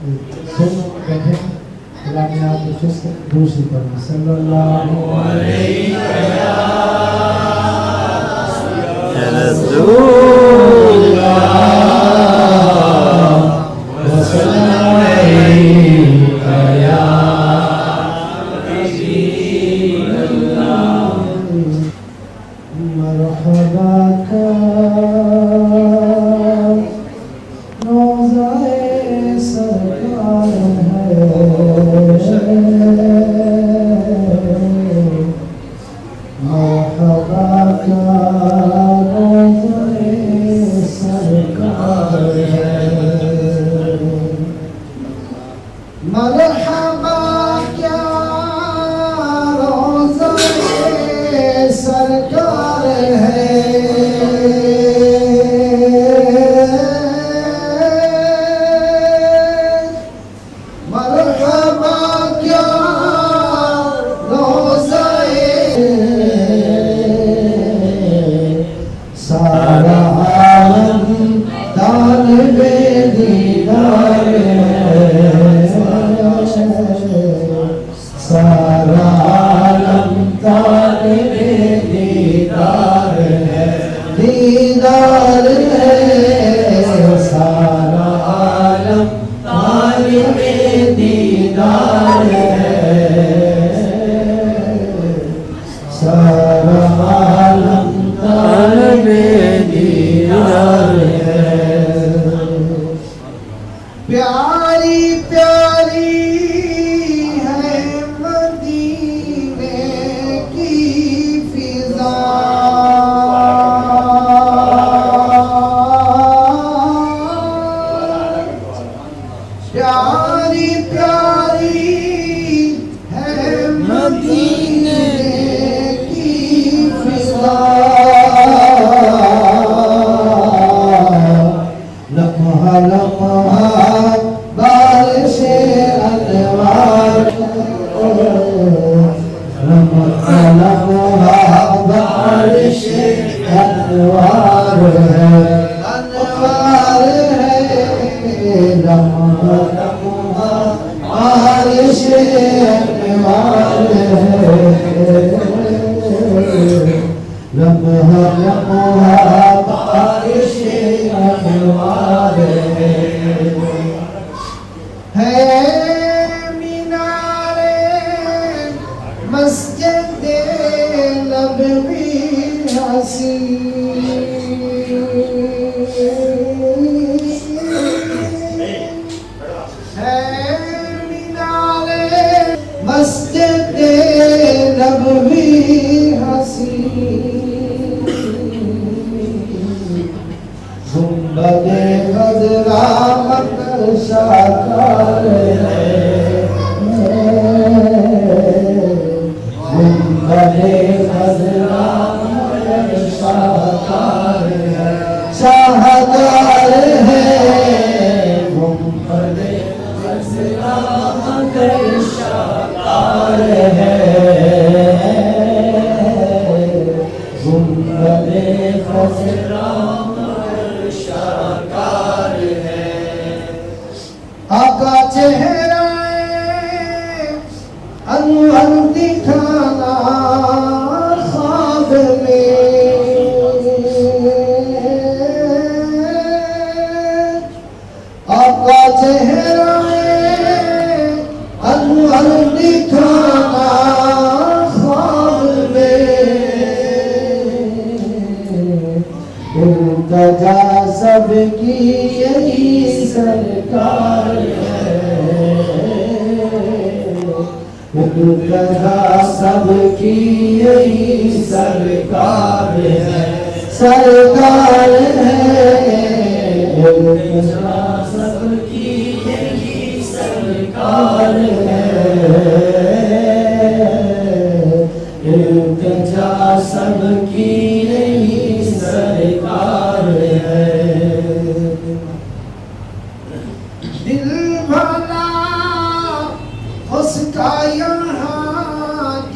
सुन बैठे अल्लाह ने आपको चुस्त दूसरी करना सल्लल्लाहु अलैहि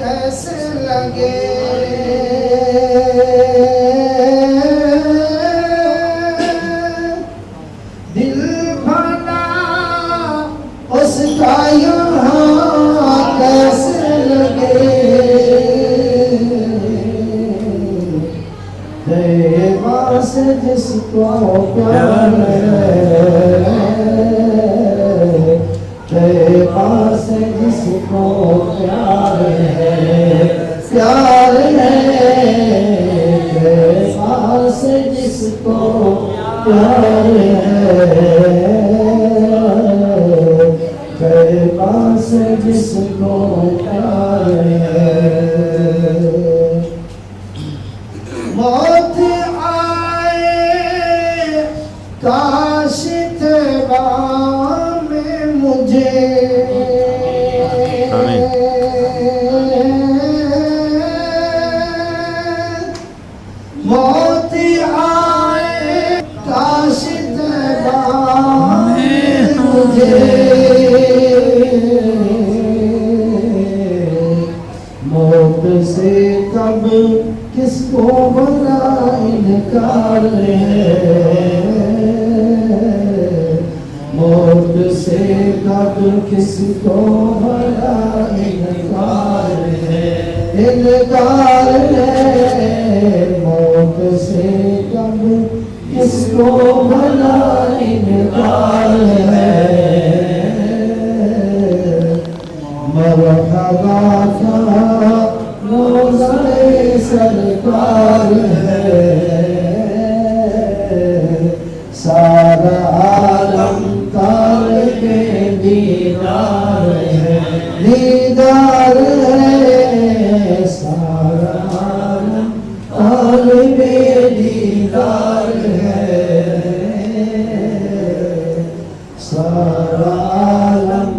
कैसे लगे जिसको प्यार है, तैयबा से जिसको प्यार है, प्यार है, तैयबा से जिसको प्यार है, तैयबा से जिसको प्यार है। मौत आए काश तैयबा में मुझे, मौत आए काश तैयबा में मुझे, मौत से कब किसको भला इनकार है, मौत से कब किसको भला इनकार है, इनकार है, मौत से कब किसको भला इनकार है। मरहबा का रोज़े सरकार है, सारा आलम तालिबे दीदार है, दीदार है, सारा आलम तालिबे दीदार है, सारा आलम